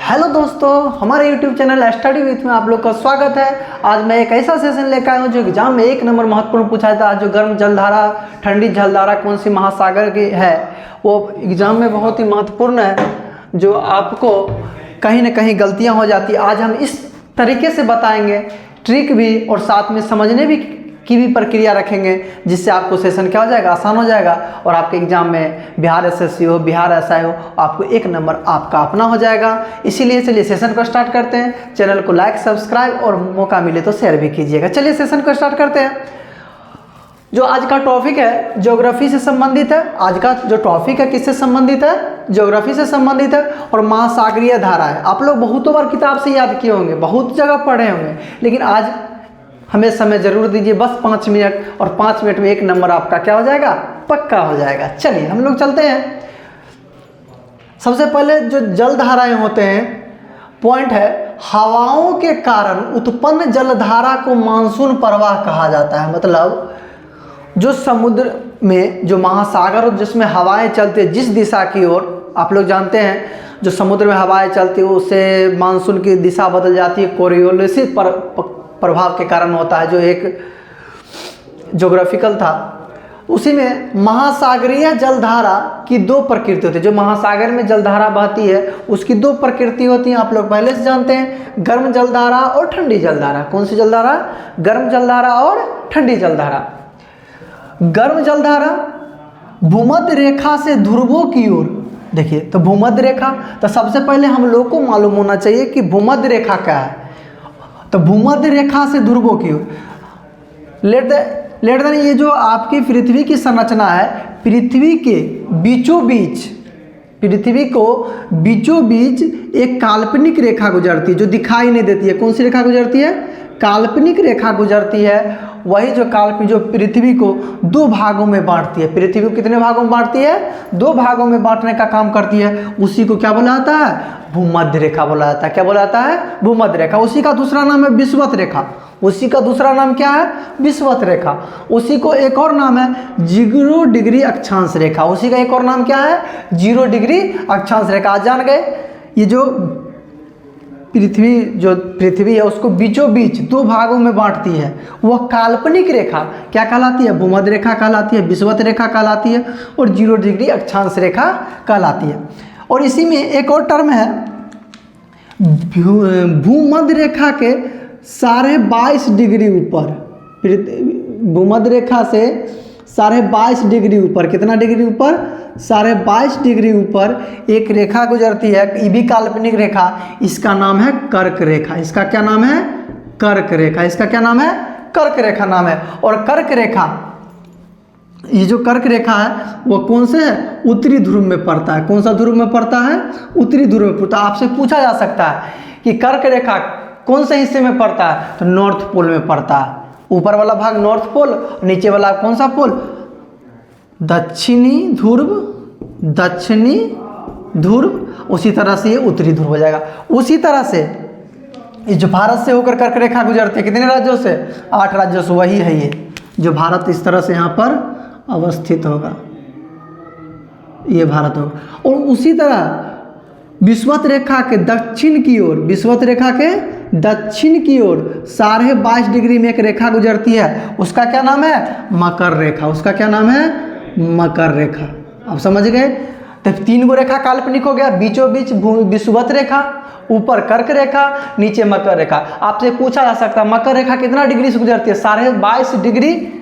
Hello दोस्तों, हमारे YouTube channel study with में आप लोग का स्वागत है। आज मैं एक ऐसा सेशन लेकर आया हूँ जो एग्जाम में 1 नंबर महत्वपूर्ण पूछा था। जो गर्म जलधारा, ठंडी जलधारा कौन सी महासागर की है, वो एग्जाम में बहुत ही महत्वपूर्ण है, जो आपको कहीं ना कहीं गलतियाँ हो जाती है। आज हम इस तरीके से बताएंगे, ट्रिक भी और साथ में समझने भी की भी प्रक्रिया रखेंगे, जिससे आपको सेशन क्या हो जाएगा, आसान हो जाएगा और आपके एग्जाम में बिहार एसएससी हो, बिहार एसआई हो, आपको 1 नंबर आपका अपना हो जाएगा। इसीलिए चलिए सेशन को स्टार्ट करते हैं। चैनल को लाइक, सब्सक्राइब और मौका मिले तो शेयर भी कीजिएगा। चलिए सेशन को स्टार्ट करते हैं। जो आज का टॉपिक है ज्योग्राफी से संबंधित है। आज का जो टॉपिक है किससे संबंधित है, ज्योग्राफी से संबंधित है और महासागरीय धारा है। आप लोग बहुतों बार किताब से याद किए होंगे, बहुत जगह पढ़े होंगे, लेकिन आज हमें समय जरूर दीजिए, बस 5 मिनट, और 5 मिनट में 1 नंबर आपका क्या हो जाएगा, पक्का हो जाएगा। चलिए हम लोग चलते हैं। सबसे पहले जो जलधाराएं होते हैं, पॉइंट है, हवाओं के कारण उत्पन्न जलधारा को मानसून प्रवाह कहा जाता है। मतलब जो समुद्र में, जो महासागर जिसमें हवाएं चलती है जिस दिशा की ओर, आप लोग जानते हैं जो समुद्र में हवाएं चलती है उससे मानसून की दिशा बदल जाती है। कोरियोलिस प्रभाव के कारण होता है, जो एक ज्योग्राफिकल था। उसी में महासागरीय जलधारा की 2 प्रकृति होती है। जो महासागर में जलधारा बहती है उसकी 2 प्रकृति होती हैं, आप लोग पहले से जानते हैं, गर्म जलधारा और ठंडी जलधारा। कौन सी जलधारा, गर्म जलधारा और ठंडी जलधारा। गर्म जलधारा भूमध्य रेखा से ध्रुवों की ओर, देखिए तो भूमध्य रेखा, तो सबसे पहले हम लोग को मालूम होना चाहिए कि भूमध्य रेखा क्या है। तो भूमध्य रेखा से ध्रुवों की ओर, लेट देन ये जो आपकी पृथ्वी की संरचना है, पृथ्वी के बीचों बीच, पृथ्वी को बीचों बीच एक काल्पनिक रेखा गुजरती है जो दिखाई नहीं देती है। कौन सी रेखा गुजरती है, काल्पनिक रेखा गुजरती है। वही जो काल्पनिक, जो पृथ्वी को 2 भागों में बांटती है। पृथ्वी को कितने भागों में बांटती है, 2 भागों में बांटने का काम करती है। उसी को क्या बोला जाता है, भूमध्य रेखा बोला जाता है। क्या बोला जाता है, भूमध्य रेखा। उसी का दूसरा नाम है विषुवत रेखा। उसी का दूसरा नाम क्या है, विषुवत रेखा। उसी को एक और नाम है 0 डिग्री अक्षांश रेखा। उसी का एक और नाम क्या है, 0 डिग्री अक्षांश रेखा। आज जान गए, ये जो पृथ्वी है उसको बीचों बीच 2 भागों में बांटती है, वह काल्पनिक रेखा क्या कहलाती है, भूमध्य रेखा कहलाती है, विषुवत रेखा कहलाती है और 0 डिग्री अक्षांश रेखा कहलाती है। और इसी में एक और टर्म है, भूमध्य रेखा के 22.5 डिग्री ऊपर, भूमध्य रेखा से 22.5 डिग्री ऊपर, कितना डिग्री ऊपर, 22.5 डिग्री ऊपर एक रेखा गुजरती है। ये भी काल्पनिक रेखा, इसका नाम है कर्क रेखा। इसका क्या नाम है, कर्क रेखा। इसका क्या नाम है, कर्क रेखा नाम है। और कर्क रेखा, ये जो कर्क रेखा है वो कौन से है, उत्तरी ध्रुव में पड़ता है। कौन सा ध्रुव में पड़ता है, उत्तरी ध्रुव में पड़ता है। आपसे पूछा जा सकता है कि कर्क रेखा कौन से हिस्से में पड़ता है, तो नॉर्थ पोल में पड़ता है। ऊपर वाला भाग नॉर्थ पोल, नीचे वाला कौन सा पोल, दक्षिणी ध्रुव, दक्षिणी ध्रुव। उसी तरह से ये उत्तरी ध्रुव हो जाएगा। उसी तरह से ये जो भारत से होकर कर्क रेखा गुजरती है, कितने राज्यों से, 8 राज्यों से, वही है ये जो भारत इस तरह से यहाँ पर अवस्थित होगा, ये भारत होगा। और उसी तरह विषुवत रेखा के दक्षिण की ओर, विषुवत रेखा के दक्षिण की ओर 22.5 डिग्री में एक रेखा गुजरती है, उसका क्या नाम है, मकर रेखा। उसका क्या नाम है, मकर रेखा। आप समझ गए। तो 3 गो रेखा काल्पनिक हो गया, बीचों बीच विषुवत रेखा, ऊपर कर्क रेखा, नीचे मकर रेखा। आपसे पूछा जा सकता है मकर रेखा कितना डिग्री से गुजरती है, 22.5 डिग्री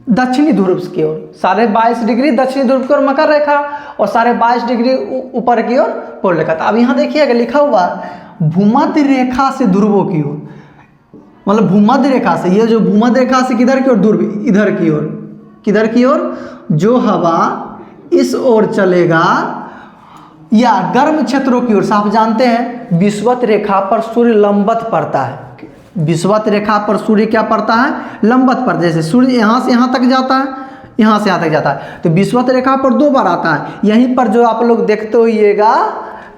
दक्षिणी ध्रुव की ओर, 22.5 डिग्री दक्षिणी ध्रुव की ओर मकर रेखा और 22.5 डिग्री ऊपर की ओर पोल रेखा। तो अब यहाँ देखिएगा लिखा हुआ भूमध्य रेखा से ध्रुवों की ओर, मतलब भूमध्य रेखा से, ये जो भूमध्य रेखा से किधर की ओर, ध्रुव इधर की ओर, किधर की ओर, जो हवा इस ओर चलेगा या गर्म क्षेत्रों की ओर। आप जानते हैं विषुवत रेखा पर सूर्य लंबवत पड़ता है। विषुवत रेखा पर सूर्य क्या पड़ता है, लंबवत पर। जैसे सूर्य यहाँ से यहाँ तक जाता है, यहाँ से यहाँ तक जाता है, तो विषुवत रेखा पर 2 बार आता है। यहीं पर जो आप लोग देखते होइएगा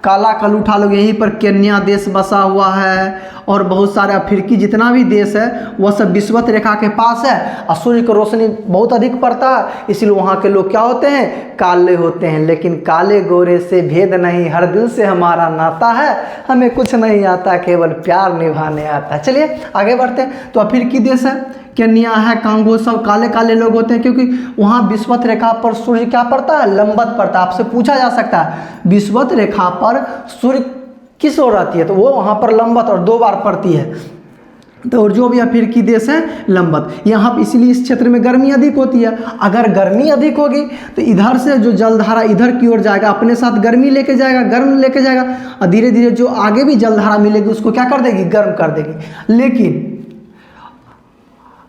काला कल उठा लो, यहीं पर केन्या देश बसा हुआ है और बहुत सारे अफ्रीकी जितना भी देश है वह सब विषुवत रेखा के पास है और सूर्य की रोशनी बहुत अधिक पड़ता है, इसलिए वहाँ के लोग क्या होते हैं, काले होते हैं। लेकिन काले गोरे से भेद नहीं, हर दिल से हमारा नाता है, हमें कुछ नहीं आता केवल प्यार निभाने आता है। चलिए आगे बढ़ते हैं। तो अफ्रीकी देश है, केन्या है, कांगो, सब काले काले लोग होते हैं क्योंकि वहाँ विषुवत रेखा पर सूर्य क्या पड़ता है, लंबवत पड़ता है। आपसे पूछा जा सकता है विषुवत रेखा पर सूर्य किस ओर रहती है, तो वो वहाँ पर लंबवत और 2 बार पड़ती है। तो और जो भी अफ्रीकी देश है लंबवत, यहाँ पर इसीलिए इस क्षेत्र में गर्मी अधिक होती है। अगर गर्मी अधिक होगी तो इधर से जो जलधारा इधर की ओर जाएगा, अपने साथ गर्मी लेके जाएगा, गर्म लेके जाएगा और धीरे धीरे जो आगे भी जलधारा मिलेगी उसको क्या कर देगी, गर्म कर देगी। लेकिन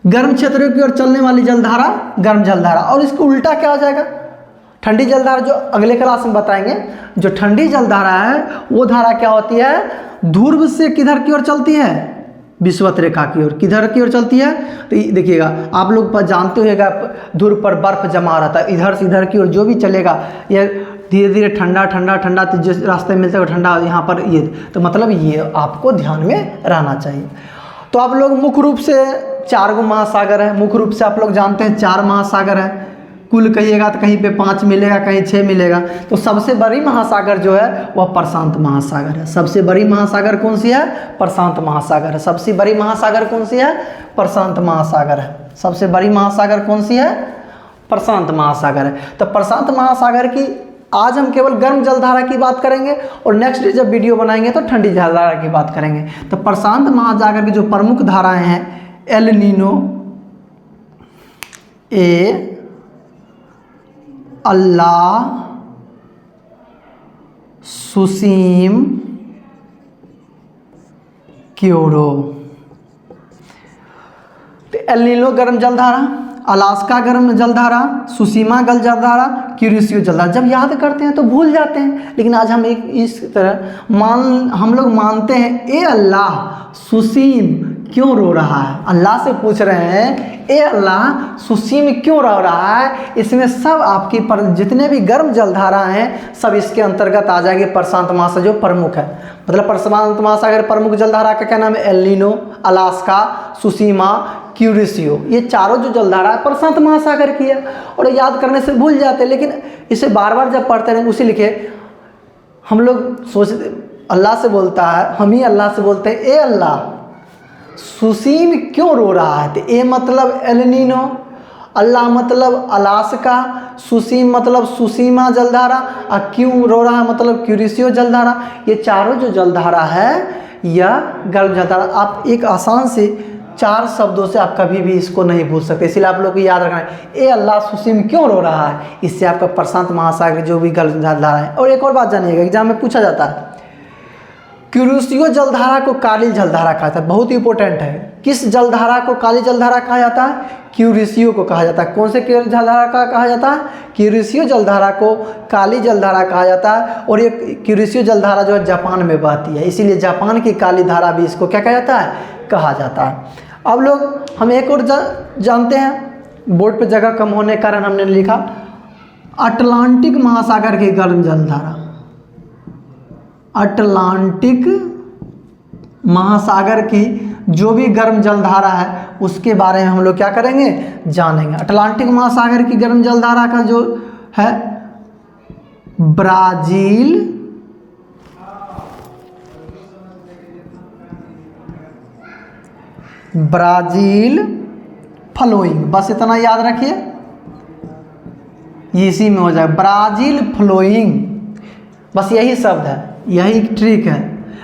गर्म क्षेत्रों की ओर चलने वाली जलधारा गर्म जलधारा, और इसको उल्टा क्या हो जाएगा, ठंडी जलधारा, जो अगले क्लास में बताएंगे। जो ठंडी जलधारा है वो धारा क्या होती है, ध्रुव से किधर की ओर चलती है, विषुवत रेखा की ओर। किधर की ओर चलती है, तो देखिएगा आप लोग जानते होगा ध्रुव पर बर्फ जमा रहता है, इधर से इधर की ओर जो भी चलेगा ये धीरे धीरे ठंडा ठंडा ठंडा, तो जिस रास्ते में मिलता है वो ठंडा, यहाँ पर ये, तो मतलब ये आपको ध्यान में रहना चाहिए। तो आप लोग मुख्य रूप से 4 महासागर है, मुख्य रूप से आप लोग जानते हैं 4 महासागर है। कुल कहिएगा तो कहीं पे 5 मिलेगा, कहीं 6 मिलेगा। तो सबसे बड़ी महासागर जो है वह प्रशांत महासागर है। सबसे बड़ी महासागर कौन सी है, प्रशांत महासागर है। सबसे बड़ी महासागर कौन सी है, प्रशांत महासागर है। सबसे बड़ी महासागर कौन सी है, प्रशांत महासागर है। तो प्रशांत महासागर की आज हम केवल गर्म जलधारा की बात करेंगे और नेक्स्ट जब वीडियो बनाएंगे तो ठंडी जलधारा की बात करेंगे। तो प्रशांत महासागर की जो प्रमुख धाराएं हैं, एल नीनो, ए, अल्लाह, सुसीम, क्योरो। तो एल नीनो गर्म जलधारा, अलास्का गर्म जलधारा, सुसीमा गल जलधारा, क्यूरिसियो जलधारा। जब याद करते हैं तो भूल जाते हैं, लेकिन आज हम एक इस तरह हम लोग मानते हैं, ए अल्लाह सुसीम क्यों रो रहा है। अल्लाह से पूछ रहे हैं, ए अल्लाह सुसीम क्यों रो रहा है। इसमें सब आपकी जितने भी गर्म जलधारा हैं सब इसके अंतर्गत आ जाएंगे। प्रशांत महासागर जो प्रमुख है, मतलब प्रशांत महासागर प्रमुख जलधारा का क्या नाम है, एल नीनो, अलास्का, सुसीमा, क्यूरिसियो। ये चारों जो जलधारा है प्रशांत महासागर की है। और याद करने से भूल जाते हैं, लेकिन इसे बार बार जब पढ़ते रहें उसी लिखे हम लोग सोचते, अल्लाह से बोलता है, हम ही अल्लाह से बोलते हैं, ए अल्लाह सुसीम क्यों रो रहा है। तो ए मतलब एल नीनो, अल्लाह मतलब अलास्का, सुसीम मतलब सुसीमा जलधारा, और क्यों रो रहा है मतलब क्यूरिसियो जलधारा। ये चारों जो जलधारा है यह गर्म जलधारा। आप एक आसान से 4 शब्दों से आप कभी भी इसको नहीं भूल सकते, इसलिए आप लोग को याद रखना है, ए अल्लाह सुसीम क्यों रो रहा है। इससे आपका प्रशांत महासागर जो भी गर्म जलधारा है। और एक और बात जानिएगा, एग्जाम में पूछा जाता है, क्यूरिसियो जलधारा को काली जलधारा कहा जाता है। बहुत ही इंपॉर्टेंट है, किस जलधारा को काली जलधारा कहा जाता है, क्यूरिसियो को कहा जाता है। कौन से जलधारा का कहा जाता है, क्यूरिसियो जलधारा को काली जलधारा कहा जाता है। और ये क्यूरिसियो जलधारा जो है जापान में बहती है, इसीलिए जापान की काली धारा भी इसको क्या कहा जाता है, कहा जाता है। अब लोग हम एक और जानते हैं, बोर्ड पे जगह कम होने के कारण हमने लिखा अटलांटिक महासागर की गर्म जलधारा। अटलांटिक महासागर की जो भी गर्म जलधारा है उसके बारे में हम लोग क्या करेंगे, जानेंगे। अटलांटिक महासागर की गर्म जलधारा का जो है ब्राजील फ्लोइंग, बस इतना याद रखिए, इसी में हो जाए ब्राजील फ्लोइंग, बस यही शब्द है, यही ट्रिक है।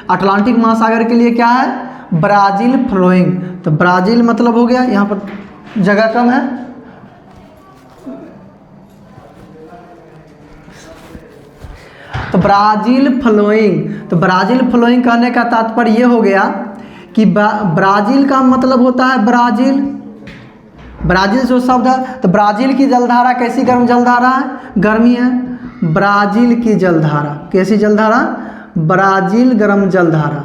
अटलांटिक महासागर के लिए क्या है, ब्राजील फ्लोइंग। तो ब्राजील मतलब हो गया, यहाँ पर जगह कम है, तो ब्राजील फ्लोइंग। तो ब्राजील फ्लोइंग कहने का तात्पर्य ये हो गया कि ब्राजील का मतलब होता है ब्राजील, ब्राजील जो शब्द है, तो ब्राजील की जलधारा कैसी गर्म जलधारा है, गर्मी है। ब्राजील की जलधारा कैसी जलधारा, ब्राजील गर्म जलधारा,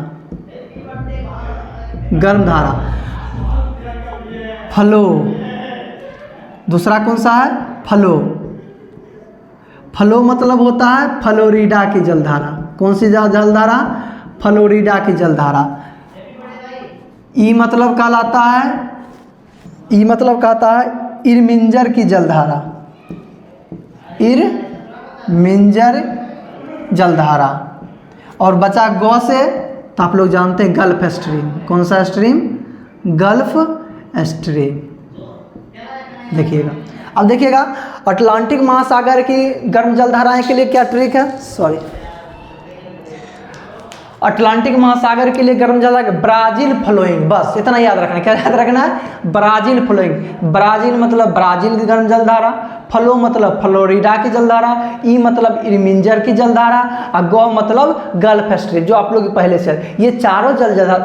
गर्म धारा। फ्लो, दूसरा कौन सा है, फ्लो। फ्लो मतलब होता है फ्लोरिडा की जलधारा, कौन सी जलधारा? फ्लोरिडा की जलधारा। ई मतलब कहलाता है इरमिंजर की जलधारा, इरमिंजर जलधारा। और बचा गौ से, तो आप लोग जानते हैं गल्फ स्ट्रीम। कौन सा स्ट्रीम? Gulf stream. देखिएगा, अब देखिएगा अटलांटिक महासागर की गर्म जलधाराएं के लिए क्या ट्रिक है? अटलांटिक महासागर के लिए गर्म जलधारा ब्राजील फ्लोइंग, बस इतना याद रखना। क्या याद रखना है? Brazil flowing. ब्राजील मतलब ब्राजील की गर्म जलधारा, फ्लो मतलब फ्लोरिडा की जलधारा, ई मतलब इरमिंजर की जलधारा, और गो मतलब गल्फ स्ट्रीम, जो आप लोग पहले से। ये चारों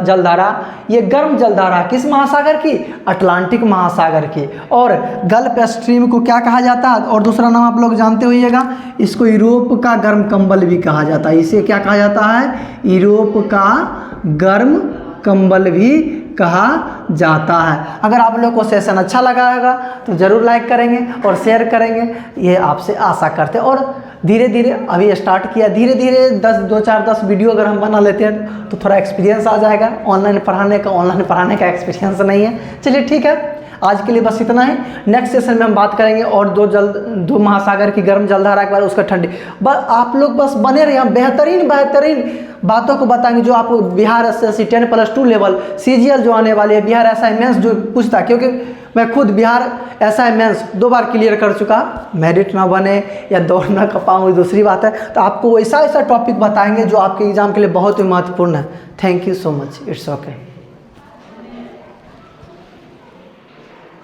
जलधारा ये गर्म जलधारा किस महासागर की? अटलांटिक महासागर की। और गल्फ स्ट्रीम को क्या कहा जाता है? और दूसरा नाम आप लोग जानते होइएगा, इसको यूरोप का गर्म कंबल भी कहा जाता है। इसे क्या कहा जाता है? यूरोप का गर्म कंबल भी कहा जाता है। अगर आप लोग को सेशन अच्छा लगा होगा तो ज़रूर लाइक करेंगे और शेयर करेंगे, ये आपसे आशा करते हैं। और धीरे धीरे अभी स्टार्ट किया, धीरे धीरे 10 वीडियो अगर हम बना लेते हैं तो थोड़ा एक्सपीरियंस आ जाएगा। ऑनलाइन पढ़ाने का एक्सपीरियंस नहीं है। चलिए ठीक है, आज के लिए बस इतना ही। नेक्स्ट सेशन में हम बात करेंगे और दो महासागर की गर्म जलधारा के बारे में, उसका ठंडी। बस आप लोग बस बने रहिए, हम बेहतरीन बातों को बताएंगे जो आपको बिहार SSC 10+2 लेवल CGL जो आने वाली है, बिहार असाइनमेंट्स जो पूछता है, क्योंकि मैं खुद बिहार असाइनमेंट्स 2 बार क्लियर कर चुका। मेरिट ना बने या दौड़ ना कर पाऊँ दूसरी बात है, तो आपको ऐसा टॉपिक बताएंगे जो आपके एग्जाम के लिए बहुत ही महत्वपूर्ण है। Thank you so much. It's okay.